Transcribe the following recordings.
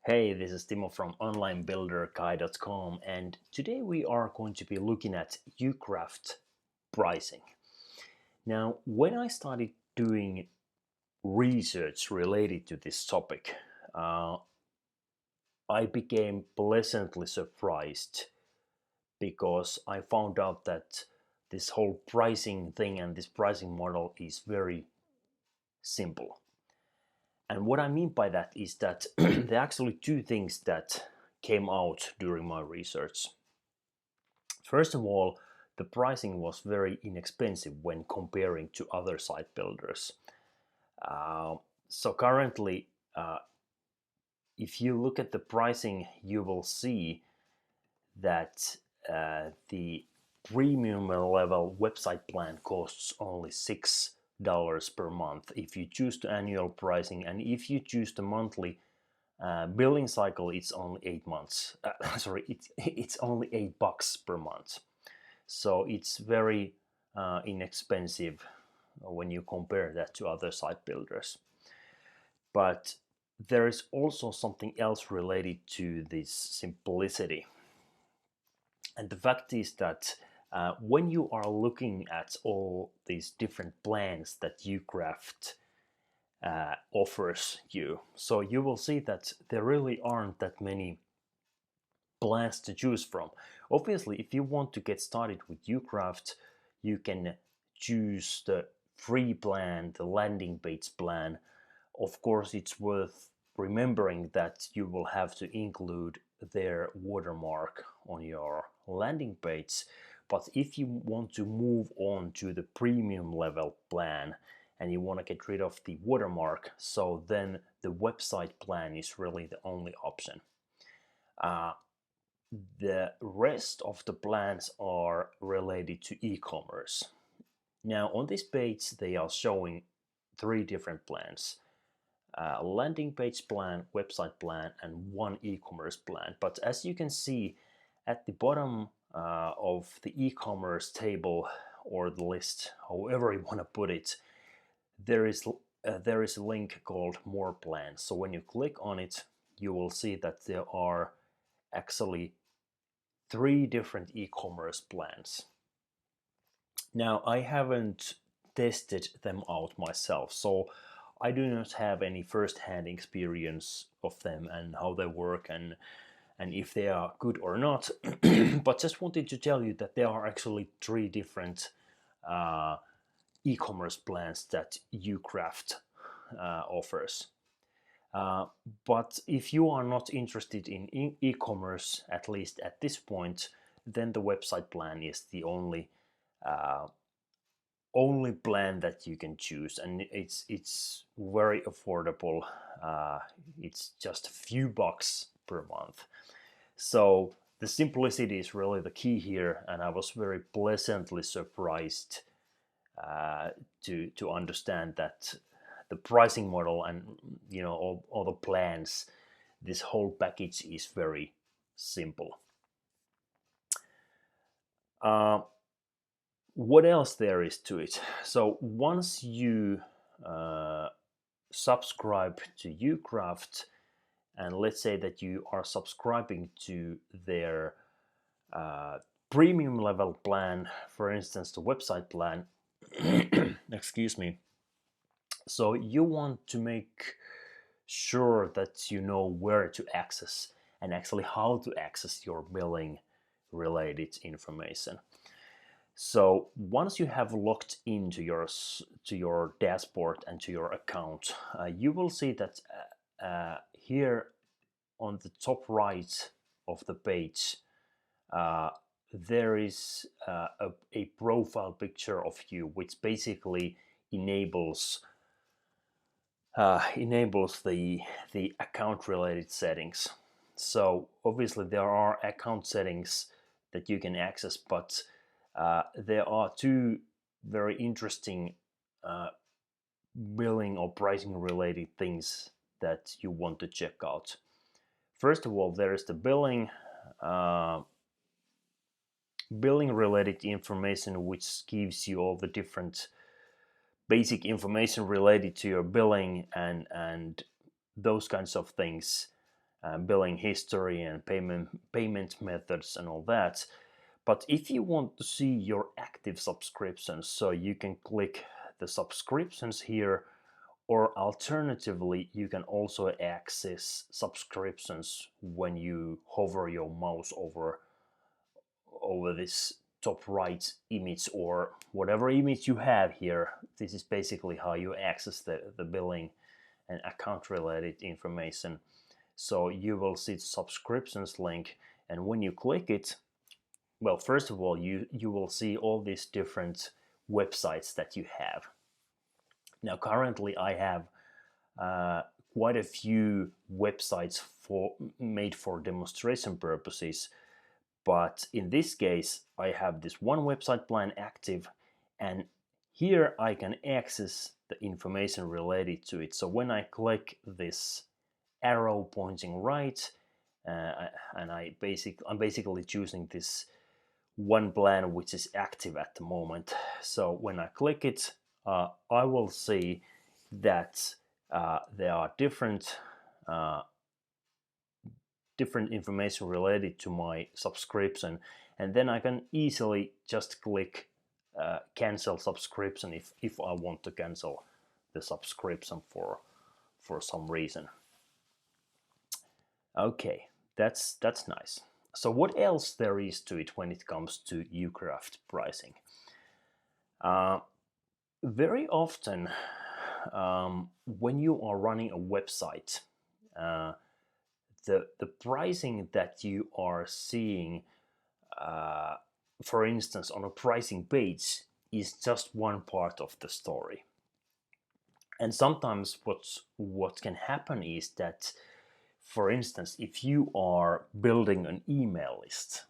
Hey, this is Timo from onlinebuilderguy.com, and today we are going to be looking at Ucraft pricing. Now, when I started doing research related to this topic, uh, I became pleasantly surprised because I found out that this whole pricing thing and this pricing model is very simple. And what I mean by that is that there are actually two things that came out during my research. First of all, the pricing was very inexpensive when comparing to other site builders. Uh, so currently, if you look at the pricing, you will see that the premium level website plan costs only $6 per month if you choose the annual pricing, and if you choose the monthly billing cycle, it's only 8 months. Sorry, it's only $8 per month. So it's very inexpensive when you compare that to other site builders. But there is also something else related to this simplicity. And the fact is that when you are looking at all these different plans that Ucraft offers you, so you will see that there really aren't that many plans to choose from. Obviously, if you want to get started with Ucraft, you can choose the free plan, the landing page plan. Of course, it's worth remembering that you will have to include their watermark on your landing page. But if you want to move on to the premium level plan and you want to get rid of the watermark, so then the website plan is really the only option. Uh, the rest of the plans are related to e-commerce. Now on this page they are showing three different plans: landing page plan, website plan, and one e-commerce plan. But as you can see at the bottom of the e-commerce table or the list, however you want to put it, there is a link called More Plans. So when you click on it, you will see that there are actually three different e-commerce plans. Now I haven't tested them out myself, so I do not have any first-hand experience of them and how they work and if they are good or not. But just wanted to tell you that there are actually three different uh, e-commerce plans that Ucraft offers. Uh, but if you are not interested in e-commerce, at least at this point, then the website plan is the uh, only plan that you can choose, and it's very affordable. It's just a few bucks per month. So the simplicity is really the key here, and I was very pleasantly surprised uh, to understand that the pricing model and all the plans, this whole package is very simple. Uh, what else there is to it? So once you uh, subscribe to Ucraft, and let's say that you are subscribing to their uh, premium level plan, for instance, the website plan, excuse me. So you want to make sure that you know where to access and actually how to access your billing related information. So once you have logged into your dashboard and to your account, you will see that here on the top right of the page, uh, there is a profile picture of you, which basically enables the account related settings. So obviously there are account settings that you can access, but there are two very interesting uh, billing or pricing related things that you want to check out. First of all, there is the uh, billing related information, which gives you all the different basic information related to your billing and those kinds of things. billing history and payment methods and all that. But if you want to see your active subscriptions, so you can click the subscriptions here, or alternatively, you can also access subscriptions when you hover your mouse over this top right image or whatever image you have here. This is basically how you access the billing and account related information. So you will see the subscriptions link, and when you click it, well, first of all, you will see all these different websites that you have. Now currently I have quite a few websites made for demonstration purposes, but in this case I have this one website plan active, and here I can access the information related to it. So when I click this arrow pointing right, and I'm basically choosing this one plan which is active at the moment. So when I click it, I will see that there are uh, different information related to my subscription, and then I can easily just click cancel subscription if I want to cancel the subscription for some reason. Okay, that's nice. So what else there is to it when it comes to Ucraft pricing? Uh, Very often, when you are running a website, uh, the pricing that you are seeing, uh, for instance, on a pricing page, is just one part of the story. And sometimes what can happen is that, for instance, if you are building an email list,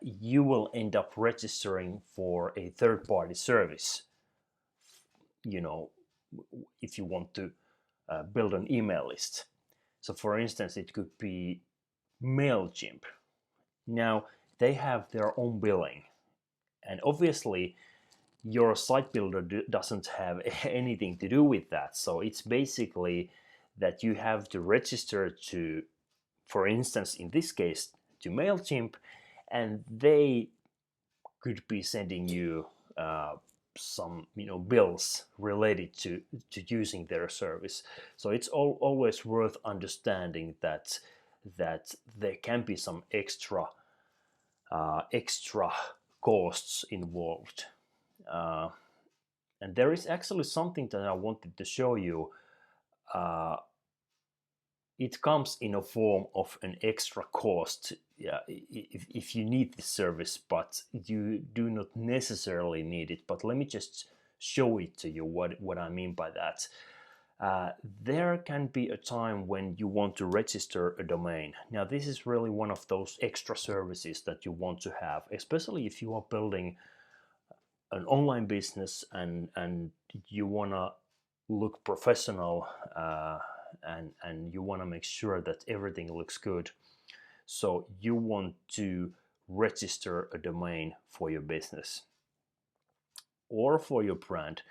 you will end up registering for a third-party service. You know, if you want to build an email list. So, for instance, it could be MailChimp. Now, they have their own billing, and obviously, your site builder doesn't have anything to do with that. So, it's basically that you have to register to, for instance, in this case, to MailChimp, and they could be sending you some bills related to using their service. So it's always worth understanding that there can be some extra costs involved. Uh, and there is actually something that I wanted to show you. Uh, it comes in a form of an extra cost, yeah, if you need this service, but you do not necessarily need it. But let me just show it to you what I mean by that. There can be a time when you want to register a domain. Now this is really one of those extra services that you want to have, especially if you are building an online business and you want to look professional, and you want to make sure that everything looks good. So you want to register a domain for your business or for your brand.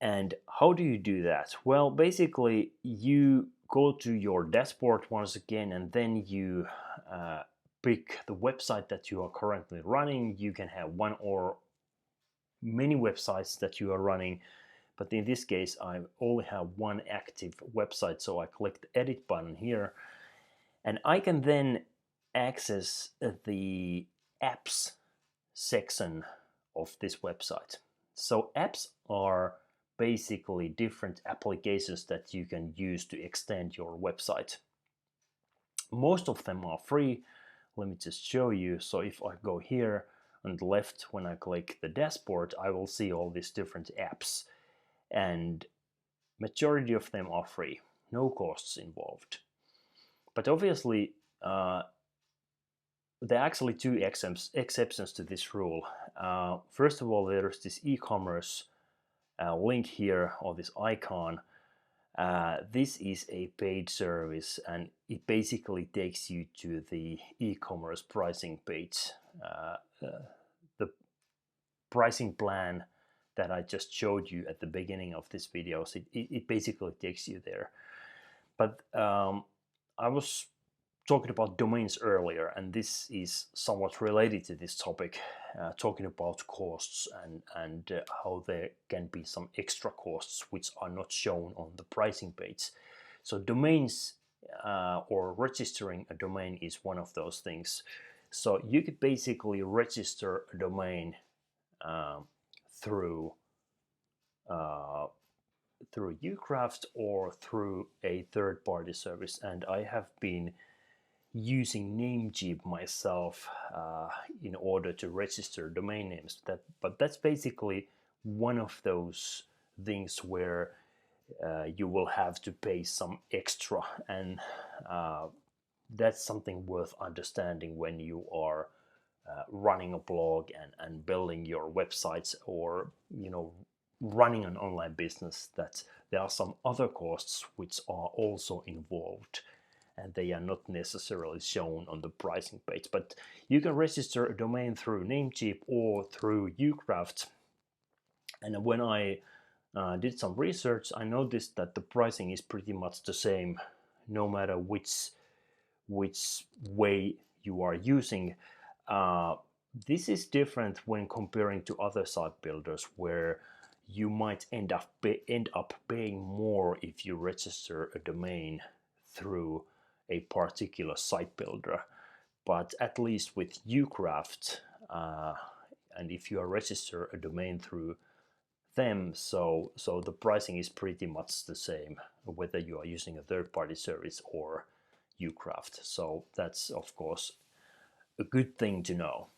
And how do you do that? Well, basically you go to your dashboard once again, and then you pick the website that you are currently running. You can have one or many websites that you are running, but in this case I only have one active website, so I click the edit button here, and I can then access the apps section of this website. So apps are basically different applications that you can use to extend your website. Most of them are free. Let me just show you. So if I go here on the left, when I click the dashboard, I will see all these different apps, and majority of them are free, no costs involved. But obviously there are actually two exceptions to this rule. First of all, there's this e-commerce link here, or this icon. This is a paid service, and it basically takes you to the e-commerce pricing page. The pricing plan that I just showed you at the beginning of this video, so it basically takes you there. But I was talking about domains earlier, and this is somewhat related to this topic, talking about costs and how there can be some extra costs which are not shown on the pricing page. So domains or registering a domain is one of those things. So you could basically register a domain um, through uh, through Ucraft or through a third-party service, and I have been using Namecheap myself in order to register domain names. But that's basically one of those things where you will have to pay some extra, and uh, that's something worth understanding when you are running a blog and building your websites, or running an online business, that there are some other costs which are also involved, and they are not necessarily shown on the pricing page. But you can register a domain through Namecheap or through Ucraft. And when I did some research, I noticed that the pricing is pretty much the same, no matter which way you are using. Uh, this is different when comparing to other site builders, where you might end up paying more if you register a domain through a particular site builder. But at least with Ucraft, and if you register a domain through them, so the pricing is pretty much the same whether you are using a third-party service or Ucraft. So that's of course a good thing to know.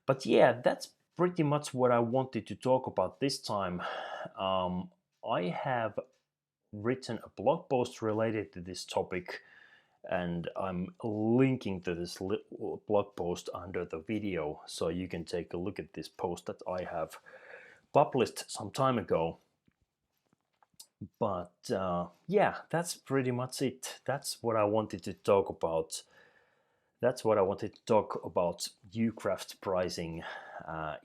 But yeah, that's pretty much what I wanted to talk about this time. I have written a blog post related to this topic, and I'm linking to this blog post under the video, so you can take a look at this post that I have published some time ago. But yeah, that's pretty much it. That's what I wanted to talk about. That's what I wanted to talk about Ucraft pricing.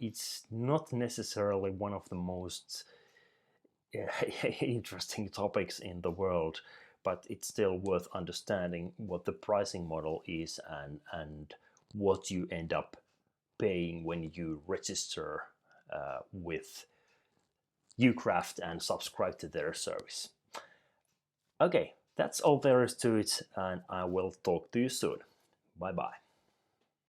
It's not necessarily one of the most interesting topics in the world, but it's still worth understanding what the pricing model is, and what you end up paying when you register with Ucraft and subscribe to their service. Okay, that's all there is to it, and I will talk to you soon. Bye bye.